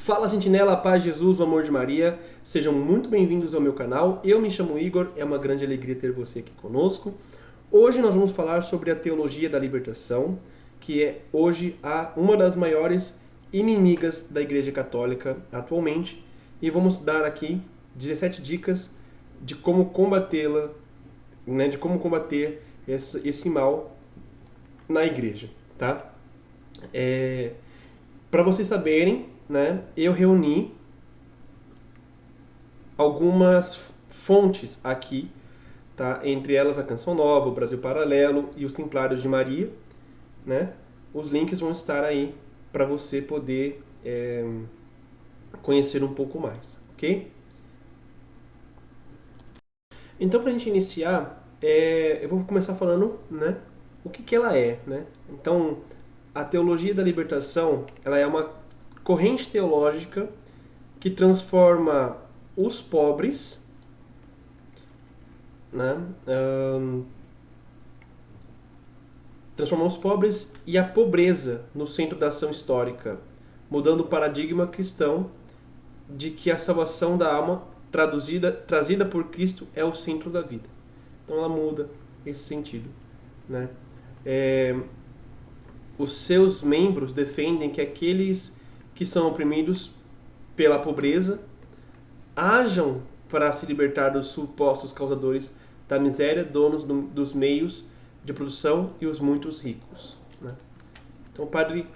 Fala Sentinela, a paz de Jesus, o amor de Maria, sejam muito bem-vindos ao meu canal. Eu me chamo Igor, é uma grande alegria ter você aqui conosco. Hoje nós vamos falar sobre a teologia da libertação, que é hoje uma das maiores inimigas da Igreja Católica atualmente, e vamos dar aqui 17 dicas de como combatê-la, né, de como combater esse mal na Igreja, tá? Para vocês saberem, né, eu reuni algumas fontes aqui, tá? Entre elas a Canção Nova, o Brasil Paralelo e os Templários de Maria, né? Os links vão estar aí para você poder conhecer um pouco mais, ok? Então, para a gente iniciar, eu vou começar falando, né, o que ela é, né? Então, a teologia da libertação, ela é uma corrente teológica que transforma os pobres, né, transforma os pobres e a pobreza no centro da ação histórica, mudando o paradigma cristão de que a salvação da alma trazida por Cristo é o centro da vida. Então ela muda esse sentido, né? Os seus membros defendem que aqueles que são oprimidos pela pobreza hajam para se libertar dos supostos causadores da miséria, donos dos meios de produção e os muitos ricos, né? Então o padre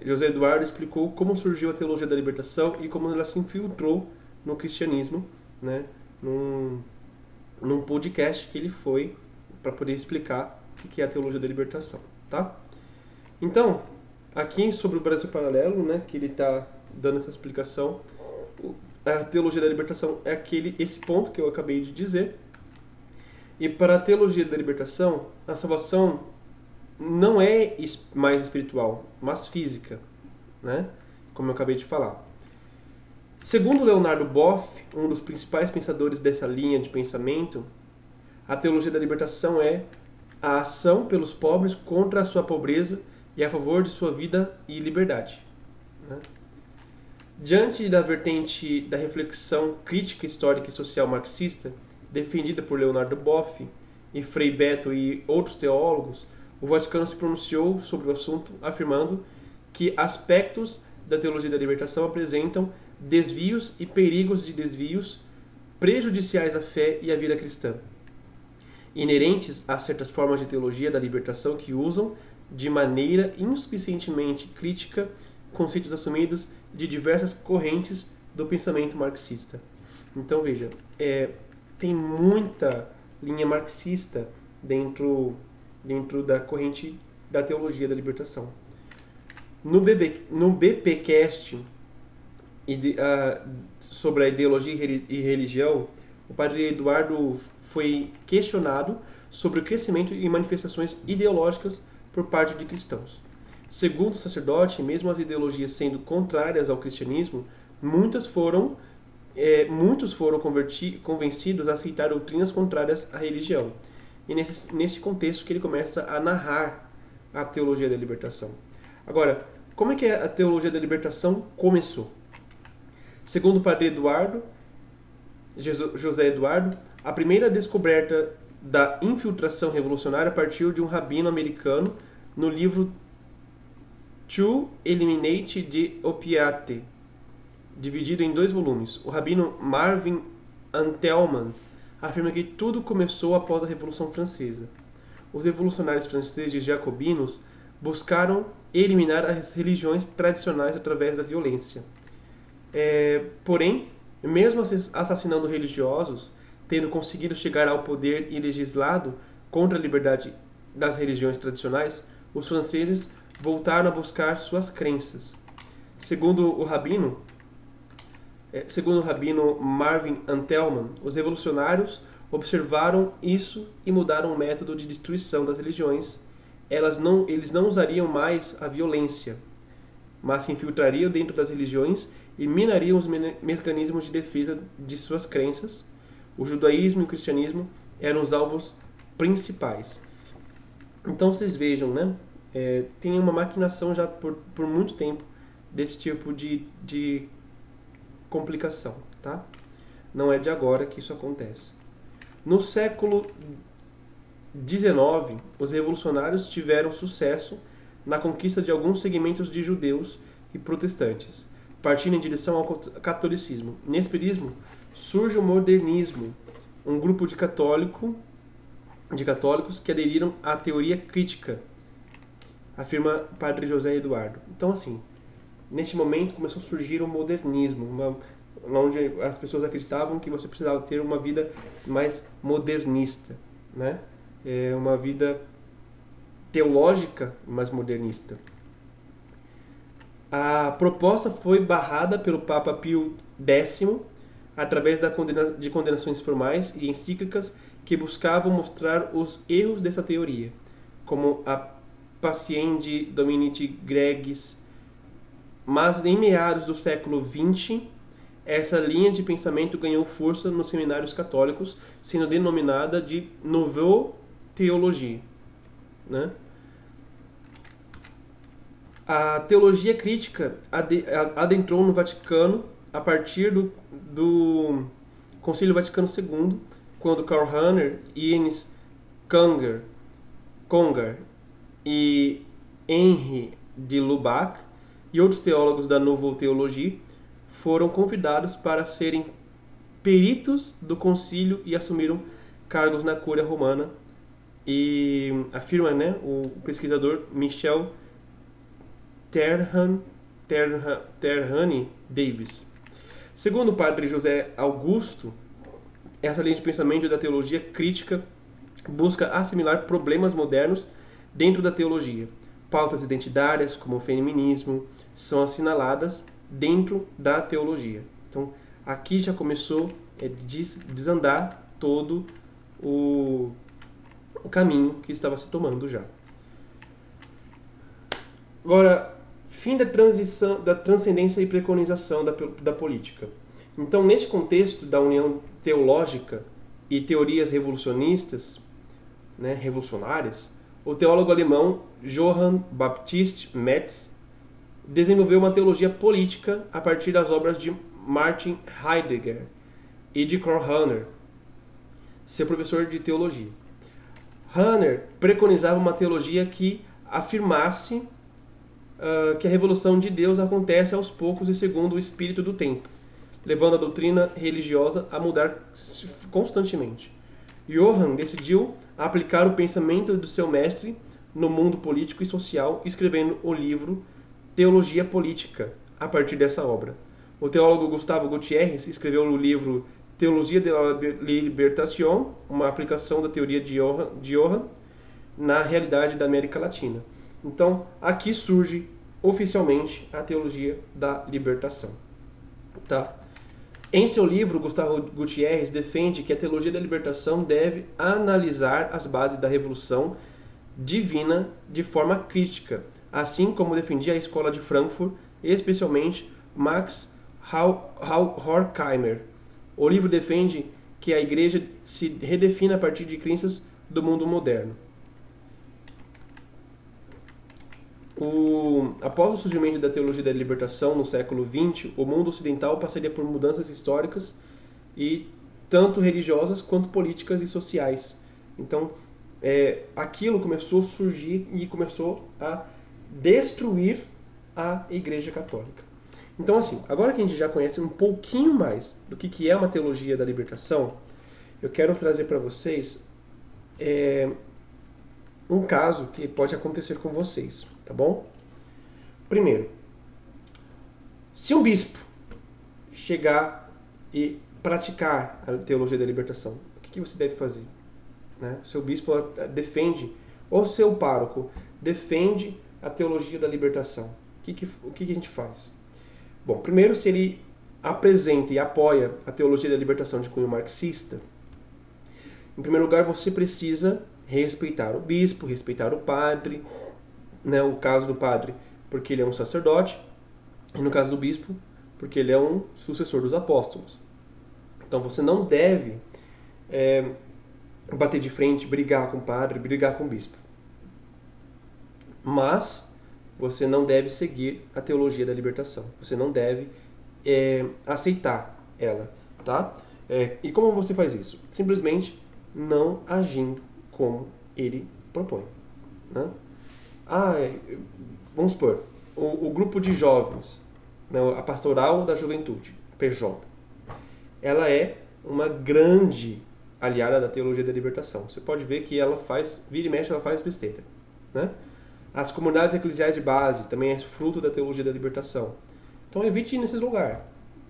José Eduardo explicou como surgiu a teologia da libertação e como ela se infiltrou no cristianismo, né, num podcast que ele foi para poder explicar o que é a teologia da libertação, tá? Então, aqui sobre o Brasil Paralelo, né, que ele está dando essa explicação, a teologia da libertação é esse ponto que eu acabei de dizer. E para a teologia da libertação, a salvação não é mais espiritual, mas física, né? Como eu acabei de falar. Segundo Leonardo Boff, um dos principais pensadores dessa linha de pensamento, a teologia da libertação é a ação pelos pobres contra a sua pobreza e a favor de sua vida e liberdade, né? Diante da vertente da reflexão crítica histórica e social marxista, defendida por Leonardo Boff e Frei Beto e outros teólogos, o Vaticano se pronunciou sobre o assunto, afirmando que aspectos da teologia da libertação apresentam desvios e perigos de desvios prejudiciais à fé e à vida cristã, inerentes a certas formas de teologia da libertação que usam, de maneira insuficientemente crítica, conceitos assumidos de diversas correntes do pensamento marxista. Então veja, tem muita linha marxista dentro da corrente da teologia da libertação. No BPcast sobre a ideologia e religião, o padre Eduardo foi questionado sobre o crescimento e manifestações ideológicas por parte de cristãos. Segundo o sacerdote, mesmo as ideologias sendo contrárias ao cristianismo, muitos foram convencidos a aceitar doutrinas contrárias à religião. E nesse contexto que ele começa a narrar a teologia da libertação. Agora, como é que a teologia da libertação começou? Segundo o padre José Eduardo, a primeira descoberta da infiltração revolucionária partiu de um rabino americano no livro To Eliminate the Opiate, dividido em 2 volumes. O rabino Marvin Antelman afirma que tudo começou após a Revolução Francesa. Os revolucionários franceses jacobinos buscaram eliminar as religiões tradicionais através da violência. Porém, mesmo assassinando religiosos, tendo conseguido chegar ao poder e legislado contra a liberdade das religiões tradicionais, os franceses voltaram a buscar suas crenças. Segundo o rabino Marvin Antelman, os revolucionários observaram isso e mudaram o método de destruição das religiões. Eles não usariam mais a violência, mas se infiltrariam dentro das religiões e minariam os mecanismos de defesa de suas crenças. O judaísmo e o cristianismo eram os alvos principais. Então vocês vejam, né? Tem uma maquinação já por muito tempo desse tipo de complicação, tá? Não é de agora que isso acontece. No século XIX, os revolucionários tiveram sucesso na conquista de alguns segmentos de judeus e protestantes, partindo em direção ao catolicismo. Nesse período surge o modernismo, um grupo de católicos que aderiram à teoria crítica, afirma Padre José Eduardo. Então, assim, neste momento começou a surgir o modernismo, onde as pessoas acreditavam que você precisava ter uma vida mais modernista, né? Uma vida teológica, mas modernista. A proposta foi barrada pelo Papa Pio X através de condenações formais e encíclicas que buscavam mostrar os erros dessa teoria, como a Pascendi Dominici Gregis. Mas em meados do século XX, essa linha de pensamento ganhou força nos seminários católicos, sendo denominada de Nouvelle Théologie, né? A teologia crítica adentrou no Vaticano a partir do Concílio Vaticano II, quando Karl Rahner, Ines Conger e Henri de Lubac e outros teólogos da Nouvelle Théologie foram convidados para serem peritos do concílio e assumiram cargos na Cúria Romana. E afirma, né, o pesquisador Michel Terrani Davis. Segundo o padre José Augusto, essa linha de pensamento da teologia crítica busca assimilar problemas modernos dentro da teologia. Pautas identitárias, como o feminismo, são assinaladas dentro da teologia. Então, aqui já começou a desandar todo o caminho que estava se tomando já. Agora, fim da transcendência e preconização da política. Então, neste contexto da união teológica e teorias revolucionistas, né, revolucionárias, o teólogo alemão Johann Baptist Metz desenvolveu uma teologia política a partir das obras de Martin Heidegger e de Karl Rahner, seu professor de teologia. Rahner preconizava uma teologia que afirmasse que a revolução de Deus acontece aos poucos e segundo o espírito do tempo, levando a doutrina religiosa a mudar constantemente. Johann decidiu aplicar o pensamento do seu mestre no mundo político e social, escrevendo o livro Teologia Política, a partir dessa obra. O teólogo Gustavo Gutierrez escreveu o livro Teologia de la Libertación, uma aplicação da teoria de Johann na realidade da América Latina. Então, aqui surge oficialmente a teologia da libertação. Tá? Em seu livro, Gustavo Gutierrez defende que a teologia da libertação deve analisar as bases da revolução divina de forma crítica, assim como defendia a escola de Frankfurt, especialmente Max Horkheimer. O livro defende que a igreja se redefina a partir de crenças do mundo moderno. Após o surgimento da teologia da libertação no século XX, o mundo ocidental passaria por mudanças históricas e tanto religiosas quanto políticas e sociais. Então, aquilo começou a surgir e começou a destruir a Igreja Católica. Então, assim, agora que a gente já conhece um pouquinho mais do que é uma teologia da libertação, eu quero trazer para vocês um caso que pode acontecer com vocês, tá bom? Primeiro, se um bispo chegar e praticar a teologia da libertação, o que você deve fazer? Né? O seu bispo defende, ou o seu pároco defende a teologia da libertação. O que a gente faz? Bom, primeiro, se ele apresenta e apoia a teologia da libertação de cunho marxista, em primeiro lugar, você precisa respeitar o bispo, respeitar o padre, né, o caso do padre, porque ele é um sacerdote, e no caso do bispo, porque ele é um sucessor dos apóstolos. Então você não deve bater de frente, brigar com o padre, brigar com o bispo. Mas você não deve seguir a teologia da libertação. Você não deve aceitar ela, tá? E como você faz isso? Simplesmente não agindo como ele propõe, né? Vamos supor, o grupo de jovens, né, a Pastoral da Juventude, PJ, ela é uma grande aliada da teologia da libertação. Você pode ver que ela vira e mexe, ela faz besteira, né? As comunidades eclesiais de base também é fruto da teologia da libertação. Então evite ir nesses lugares,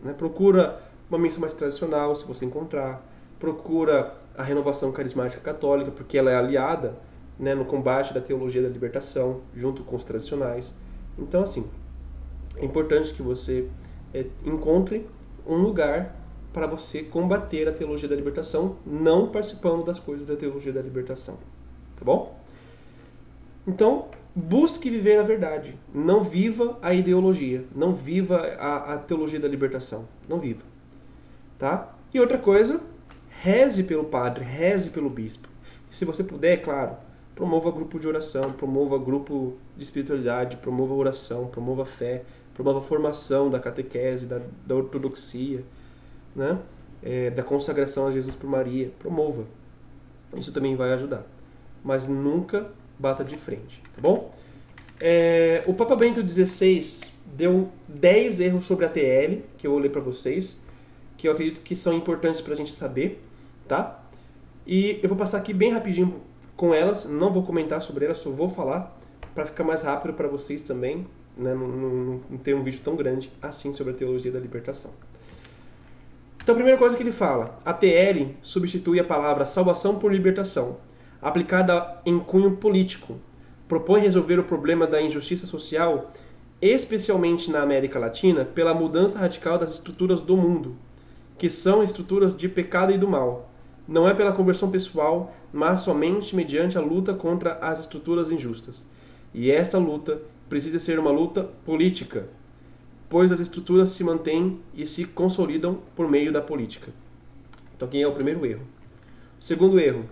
né? Procura uma missa mais tradicional, se você encontrar. Procura a renovação carismática católica, porque ela é aliada, né, no combate da teologia da libertação, junto com os tradicionais. Então, assim, é importante que você encontre um lugar para você combater a teologia da libertação, não participando das coisas da teologia da libertação. Tá bom? Então, busque viver a verdade. Não viva a ideologia. Não viva a teologia da libertação. Não viva. Tá? E outra coisa, reze pelo padre, reze pelo bispo. Se você puder, é claro, promova grupo de oração, promova grupo de espiritualidade, promova oração, promova fé, promova formação da catequese, da ortodoxia, né? Da consagração a Jesus por Maria. Promova. Isso também vai ajudar. Mas nunca bata de frente, tá bom? O Papa Bento XVI deu 10 erros sobre a TL, que eu vou ler para vocês, que eu acredito que são importantes para a gente saber, tá? E eu vou passar aqui bem rapidinho com elas, não vou comentar sobre elas, só vou falar para ficar mais rápido para vocês também, né? Não ter um vídeo tão grande assim sobre a teologia da libertação. Então, a primeira coisa que ele fala, a TL substitui a palavra salvação por libertação, aplicada em cunho político. Propõe resolver o problema da injustiça social, especialmente na América Latina, pela mudança radical das estruturas do mundo, que são estruturas de pecado e do mal. Não é pela conversão pessoal, mas somente mediante a luta contra as estruturas injustas. E esta luta precisa ser uma luta política, pois as estruturas se mantêm e se consolidam por meio da política. Então, quem é o primeiro erro? O segundo erro,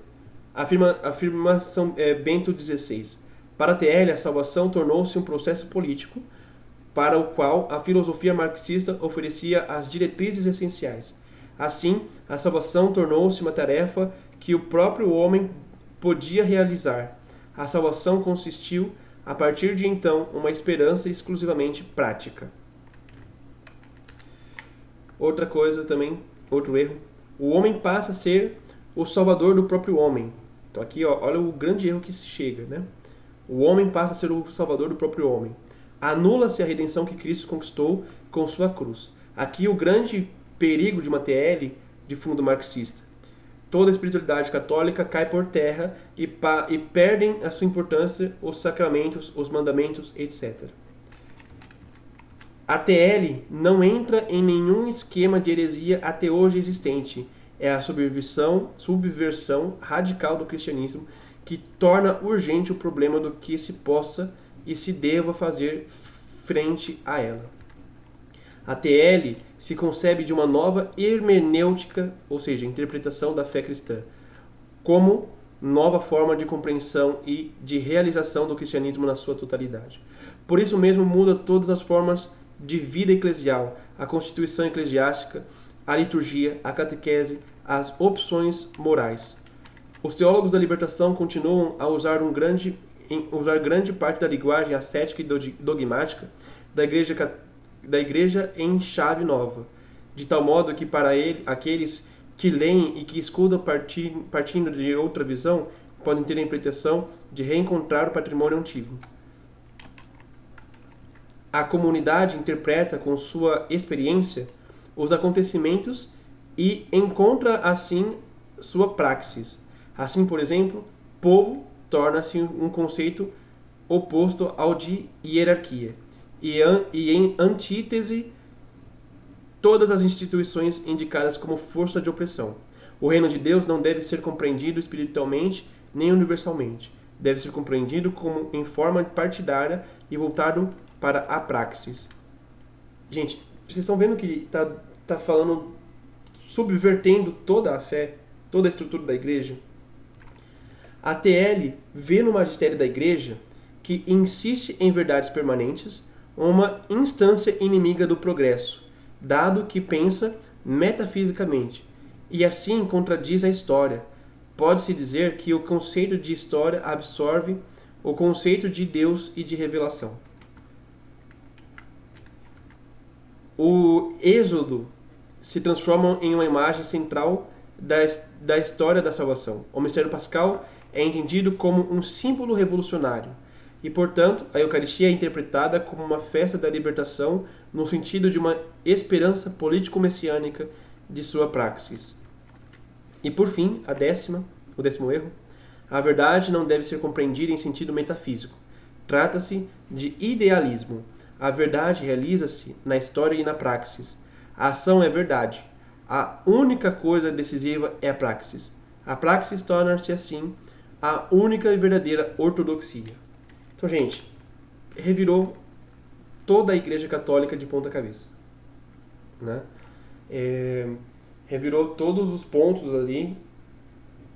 afirmação Bento XVI. Para a TL, a salvação tornou-se um processo político para o qual a filosofia marxista oferecia as diretrizes essenciais. Assim, a salvação tornou-se uma tarefa que o próprio homem podia realizar. A salvação consistiu, a partir de então, uma esperança exclusivamente prática. Outra coisa também, outro erro, o homem passa a ser o salvador do próprio homem. Então aqui, olha o grande erro que se chega, né? O homem passa a ser o salvador do próprio homem. Anula-se a redenção que Cristo conquistou com sua cruz. Aqui o grande perigo de uma TL de fundo marxista. Toda a espiritualidade católica cai por terra e perdem a sua importância os sacramentos, os mandamentos, etc. A TL não entra em nenhum esquema de heresia até hoje existente. É a subversão radical do cristianismo que torna urgente o problema do que se possa e se deva fazer frente a ela. A TL se concebe de uma nova hermenêutica, ou seja, interpretação da fé cristã, como nova forma de compreensão e de realização do cristianismo na sua totalidade. Por isso mesmo muda todas as formas de vida eclesial, a constituição eclesiástica, a liturgia, a catequese, as opções morais. Os teólogos da libertação continuam a usar grande parte da linguagem ascética e dogmática da igreja em chave nova, de tal modo que para aqueles que leem e que escutam partindo de outra visão podem ter a impressão de reencontrar o patrimônio antigo. A comunidade interpreta com sua experiência os acontecimentos e encontra assim sua praxis. Assim, por exemplo, povo torna-se um conceito oposto ao de hierarquia e em antítese todas as instituições indicadas como força de opressão. O reino de Deus não deve ser compreendido espiritualmente nem universalmente. Deve ser compreendido como em forma partidária e voltado para a praxis. Gente, vocês estão vendo que tá falando, subvertendo toda a fé, toda a estrutura da igreja? A TL vê no magistério da igreja, que insiste em verdades permanentes, uma instância inimiga do progresso, dado que pensa metafisicamente, e assim contradiz a história. Pode-se dizer que o conceito de história absorve o conceito de Deus e de revelação. O Êxodo se transforma em uma imagem central da história da salvação. O mistério pascal é entendido como um símbolo revolucionário e, portanto, a Eucaristia é interpretada como uma festa da libertação no sentido de uma esperança político-messiânica de sua praxis. E, por fim, o décimo erro, a verdade não deve ser compreendida em sentido metafísico. Trata-se de idealismo. A verdade realiza-se na história e na praxis. A ação é verdade. A única coisa decisiva é a praxis. A praxis torna-se, assim, a única e verdadeira ortodoxia. Então, gente, revirou toda a Igreja Católica de ponta cabeça, né? Revirou todos os pontos ali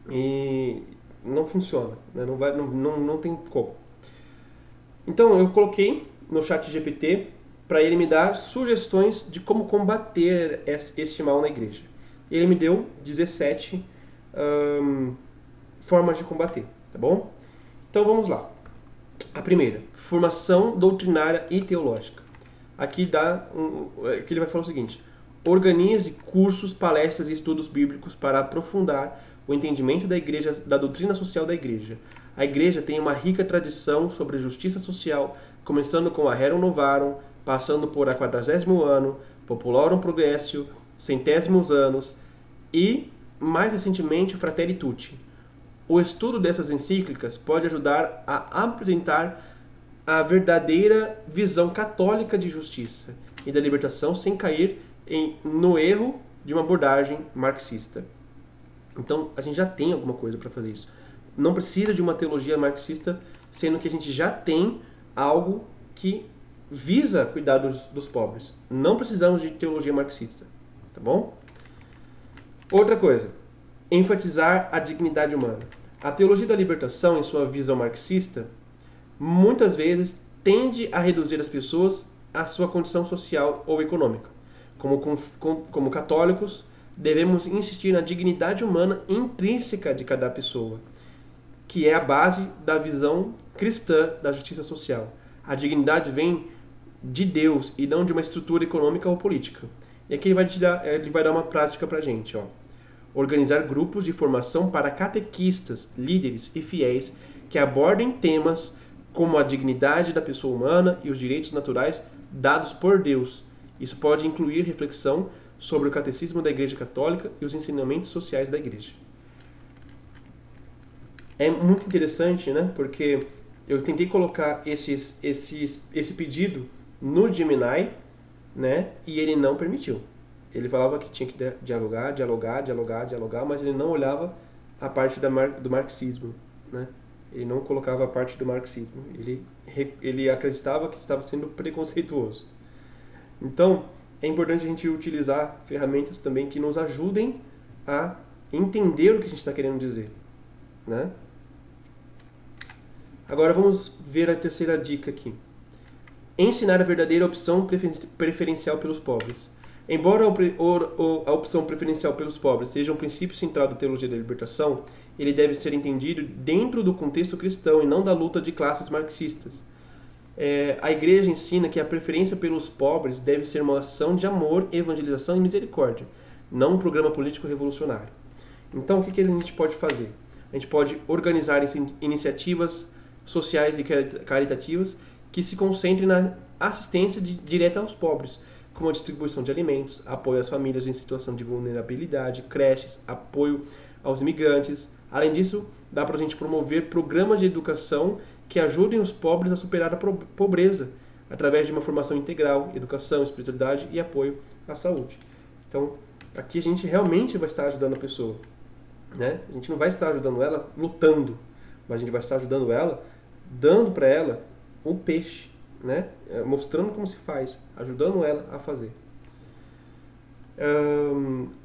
e não funciona, né? Não tem como. Então, eu coloquei no chat GPT para ele me dar sugestões de como combater este mal na igreja. Ele me deu 17 formas de combater, tá bom? Então vamos lá. A primeira, formação doutrinária e teológica. Aqui ele vai falar o seguinte: organize cursos, palestras e estudos bíblicos para aprofundar o entendimento da igreja, da doutrina social da igreja. A igreja tem uma rica tradição sobre justiça social, começando com a Rerum Novarum, passando por a 40º ano, Populorum Progressio, centésimos anos e, mais recentemente, Fratelli Tutti. O estudo dessas encíclicas pode ajudar a apresentar a verdadeira visão católica de justiça e da libertação sem cair no erro de uma abordagem marxista. Então, a gente já tem alguma coisa para fazer isso. Não precisa de uma teologia marxista, sendo que a gente já tem algo que visa cuidar dos pobres. Não precisamos de teologia marxista, tá bom? Outra coisa, enfatizar a dignidade humana. A teologia da libertação, em sua visão marxista, muitas vezes tende a reduzir as pessoas à sua condição social ou econômica. Como católicos, devemos insistir na dignidade humana intrínseca de cada pessoa, que é a base da visão cristã da justiça social. A dignidade vem de Deus e não de uma estrutura econômica ou política. E aqui ele vai dar uma prática pra gente, ó. Organizar grupos de formação para catequistas, líderes e fiéis que abordem temas como a dignidade da pessoa humana e os direitos naturais dados por Deus. Isso pode incluir reflexão sobre o catecismo da Igreja Católica e os ensinamentos sociais da Igreja. É muito interessante, né? Porque eu tentei colocar esse pedido no Gemini, né? E ele não permitiu. Ele falava que tinha que dialogar, mas ele não olhava a parte do marxismo, né? Ele não colocava a parte do marxismo. Ele acreditava que estava sendo preconceituoso. Então, é importante a gente utilizar ferramentas também que nos ajudem a entender o que a gente está querendo dizer, né? Agora vamos ver a terceira dica aqui. Ensinar a verdadeira opção preferencial pelos pobres. Embora a opção preferencial pelos pobres seja um princípio central da teologia da libertação, ele deve ser entendido dentro do contexto cristão e não da luta de classes marxistas. A Igreja ensina que a preferência pelos pobres deve ser uma ação de amor, evangelização e misericórdia, não um programa político revolucionário. Então, o que a gente pode fazer? A gente pode organizar iniciativas sociais e caritativas que se concentrem na assistência direta aos pobres, como a distribuição de alimentos, apoio às famílias em situação de vulnerabilidade, creches, apoio aos imigrantes. Além disso, dá para a gente promover programas de educação que ajudem os pobres a superar a pobreza, através de uma formação integral, educação, espiritualidade e apoio à saúde. Então, aqui a gente realmente vai estar ajudando a pessoa, né? A gente não vai estar ajudando ela lutando, mas a gente vai estar ajudando ela, dando para ela um peixe, né? Mostrando como se faz, ajudando ela a fazer.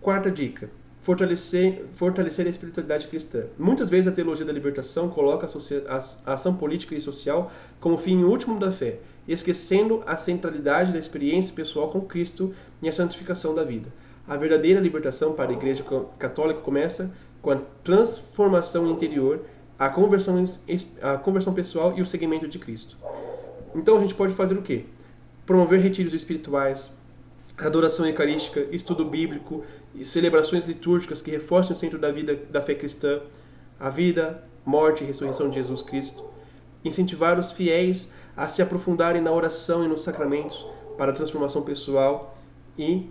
Quarta dica: fortalecer a espiritualidade cristã. Muitas vezes a teologia da libertação coloca a ação política e social como fim último da fé. esquecendo a centralidade da experiência pessoal com Cristo e a santificação da vida. A verdadeira libertação para a Igreja Católica começa com a transformação interior, a conversão pessoal e o seguimento de Cristo. Então a gente pode fazer o quê? Promover retiros espirituais, adoração eucarística, estudo bíblico e celebrações litúrgicas que reforcem o centro da vida da fé cristã, a vida, morte e ressurreição de Jesus Cristo. Incentivar os fiéis a se aprofundarem na oração e nos sacramentos para a transformação pessoal e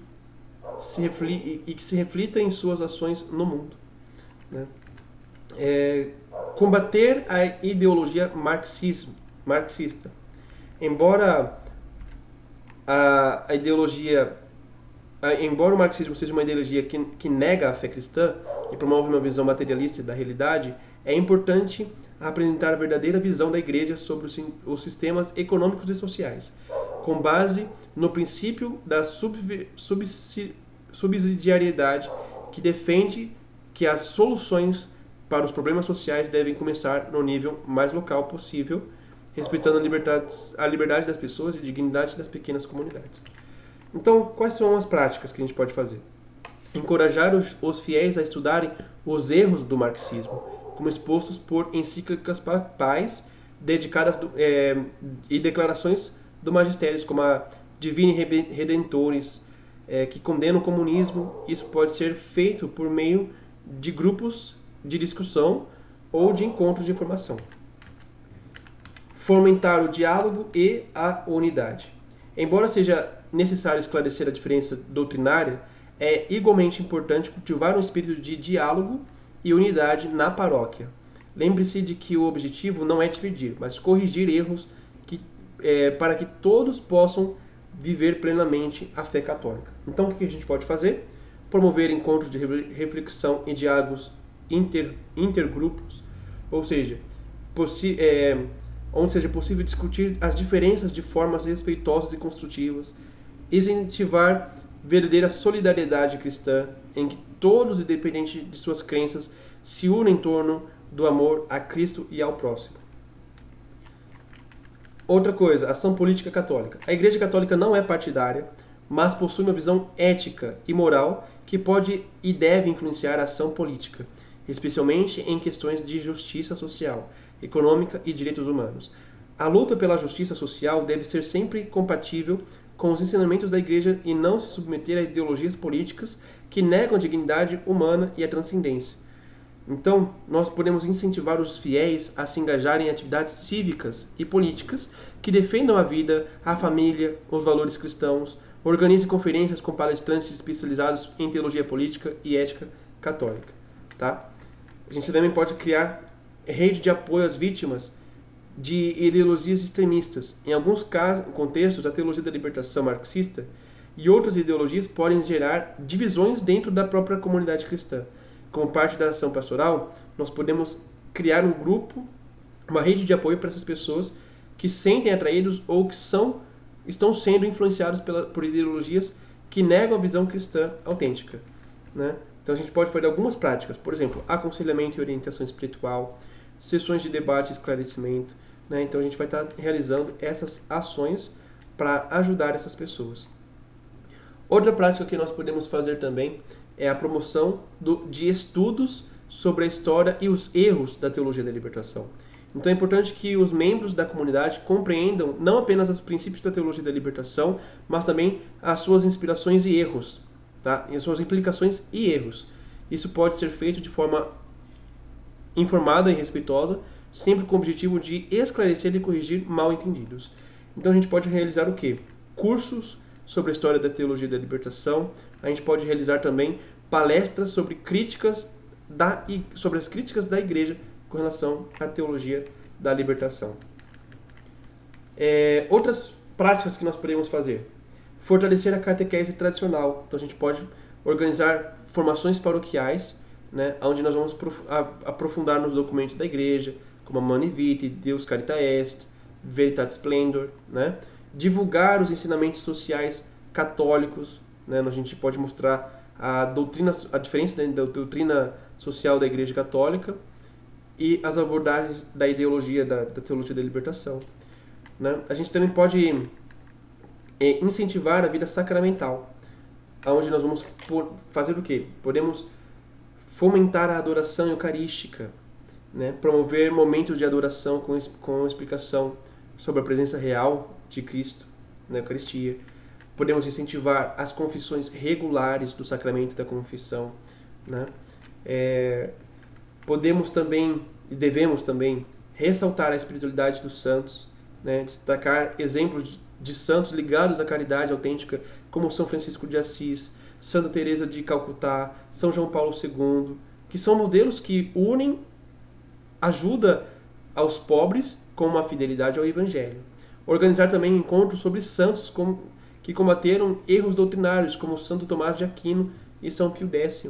que se reflita em suas ações no mundo. Né? Combater a ideologia marxista. Embora embora o marxismo seja uma ideologia que nega a fé cristã e promove uma visão materialista da realidade, é importante apresentar a verdadeira visão da Igreja sobre os sistemas econômicos e sociais, com base no princípio da subsidiariedade, que defende que as soluções para os problemas sociais devem começar no nível mais local possível, respeitando a liberdade das pessoas e a dignidade das pequenas comunidades. Então, quais são as práticas que a gente pode fazer? Encorajar os fiéis a estudarem os erros do marxismo, como expostos por encíclicas papais dedicadas e declarações do magistério, como a Divini Redentores, que condenam o comunismo. Isso pode ser feito por meio de grupos de discussão ou de encontros de informação. Fomentar o diálogo e a unidade. Embora seja necessário esclarecer a diferença doutrinária, é igualmente importante cultivar um espírito de diálogo e unidade na paróquia. Lembre-se de que o objetivo não é dividir, mas corrigir erros para que todos possam viver plenamente a fé católica. Então, o que a gente pode fazer? Promover encontros de reflexão e diálogos intergrupos, ou seja, onde seja possível discutir as diferenças de formas respeitosas e construtivas, incentivar verdadeira solidariedade cristã, em que todos, independente de suas crenças, se unem em torno do amor a Cristo e ao próximo. Outra coisa, ação política católica. A Igreja Católica não é partidária, mas possui uma visão ética e moral que pode e deve influenciar a ação política, especialmente em questões de justiça social, econômica e direitos humanos. A luta pela justiça social deve ser sempre compatível com os ensinamentos da Igreja e não se submeter a ideologias políticas que negam a dignidade humana e a transcendência. Então, nós podemos incentivar os fiéis a se engajarem em atividades cívicas e políticas que defendam a vida, a família, os valores cristãos, organize conferências com palestrantes especializados em teologia política e ética católica. Tá? A gente também pode criar rede de apoio às vítimas de ideologias extremistas. Em alguns contextos, a teologia da libertação marxista e outras ideologias podem gerar divisões dentro da própria comunidade cristã. Como parte da ação pastoral, nós podemos criar um grupo, uma rede de apoio para essas pessoas que sentem atraídos ou que estão sendo influenciados por ideologias que negam a visão cristã autêntica. Né? Então a gente pode fazer algumas práticas, por exemplo, aconselhamento e orientação espiritual, sessões de debate e esclarecimento. Né? Então a gente vai estar realizando essas ações para ajudar essas pessoas. Outra prática que nós podemos fazer também é a promoção de estudos sobre a história e os erros da teologia da libertação. Então é importante que os membros da comunidade compreendam não apenas os princípios da teologia da libertação, mas também as suas inspirações e erros, tá? E as suas implicações e erros. Isso pode ser feito de forma informada e respeitosa, sempre com o objetivo de esclarecer e corrigir mal-entendidos. Então a gente pode realizar o quê? Cursos sobre a história da teologia da libertação. A gente pode realizar também palestras sobre as críticas da Igreja com relação à teologia da libertação. Outras práticas que nós podemos fazer. Fortalecer a catequese tradicional. Então a gente pode organizar formações paroquiais, né, onde nós vamos aprofundar nos documentos da Igreja, como a Humanae Vitae, Deus Caritas Est, Veritatis Splendor, né? Divulgar os ensinamentos sociais católicos, né? A gente pode mostrar a diferença da doutrina social da Igreja Católica e as abordagens da ideologia da teologia da libertação. né? A gente também pode incentivar a vida sacramental, onde nós vamos fazer o quê? Podemos fomentar a adoração eucarística, né? Promover momentos de adoração com explicação sobre a presença real de Cristo na Eucaristia. Podemos incentivar as confissões regulares do sacramento da confissão, né? Podemos também e devemos também ressaltar a espiritualidade dos santos, né? Destacar exemplos de santos ligados à caridade autêntica, como São Francisco de Assis, Santa Teresa de Calcutá, São João Paulo II, que são modelos que unem ajuda aos pobres com uma fidelidade ao Evangelho. Organizar também encontros sobre santos que combateram erros doutrinários, como Santo Tomás de Aquino e São Pio X,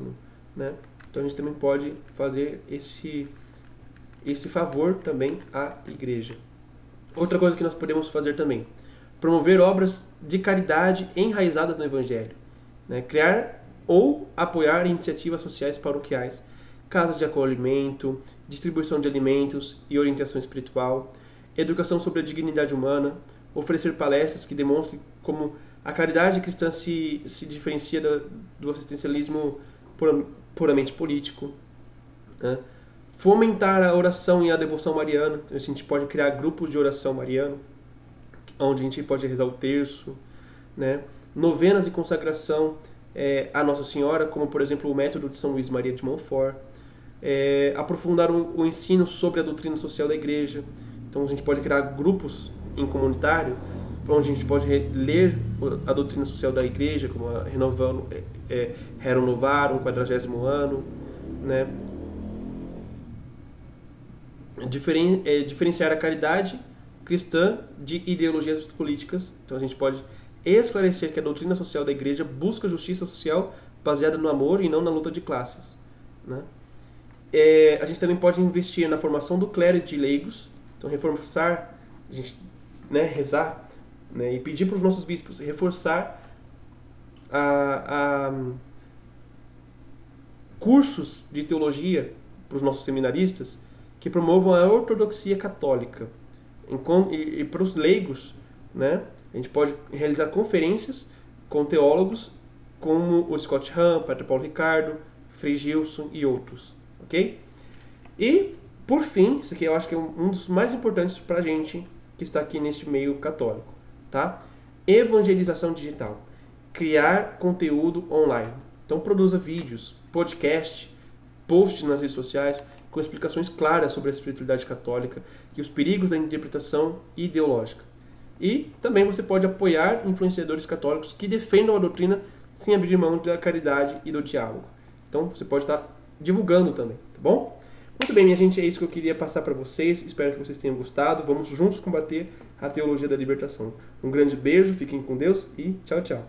né? Então a gente também pode fazer esse favor também à Igreja. Outra coisa que nós podemos fazer também, promover obras de caridade enraizadas no Evangelho, né? Criar ou apoiar iniciativas sociais paroquiais, casas de acolhimento, distribuição de alimentos e orientação espiritual, educação sobre a dignidade humana, oferecer palestras que demonstrem como a caridade cristã se diferencia do assistencialismo puramente político, né? Fomentar a oração e a devoção mariana. A gente pode criar grupos de oração mariana, onde a gente pode rezar o terço, né? Novenas e consagração a Nossa Senhora, como por exemplo o método de São Luís Maria de Montfort. Aprofundar o ensino sobre a doutrina social da Igreja. Então a gente pode criar grupos em comunitário, onde a gente pode ler a doutrina social da Igreja, como a Rerum Novarum, 40º ano, né? Diferenciar a caridade cristã de ideologias políticas. Então a gente pode esclarecer que a doutrina social da Igreja busca justiça social baseada no amor e não na luta de classes, né? A gente também pode investir na formação do clero e de leigos. Então reforçar, a gente, né, rezar, né, e pedir para os nossos bispos reforçar cursos de teologia para os nossos seminaristas que promovam a ortodoxia católica. E para os leigos, né, a gente pode realizar conferências com teólogos como o Scott Hahn, Padre Paulo Ricardo, Frei Gilson e outros, ok? E, por fim, isso aqui eu acho que é um dos mais importantes para a gente que está aqui neste meio católico, tá? Evangelização digital. Criar conteúdo online. Então produza vídeos, podcast, posts nas redes sociais com explicações claras sobre a espiritualidade católica e os perigos da interpretação ideológica. E também você pode apoiar influenciadores católicos que defendam a doutrina sem abrir mão da caridade e do diálogo. Então você pode estar divulgando também, tá bom? Muito bem, minha gente, é isso que eu queria passar para vocês. Espero que vocês tenham gostado. Vamos juntos combater a teologia da libertação. Um grande beijo, fiquem com Deus e tchau, tchau.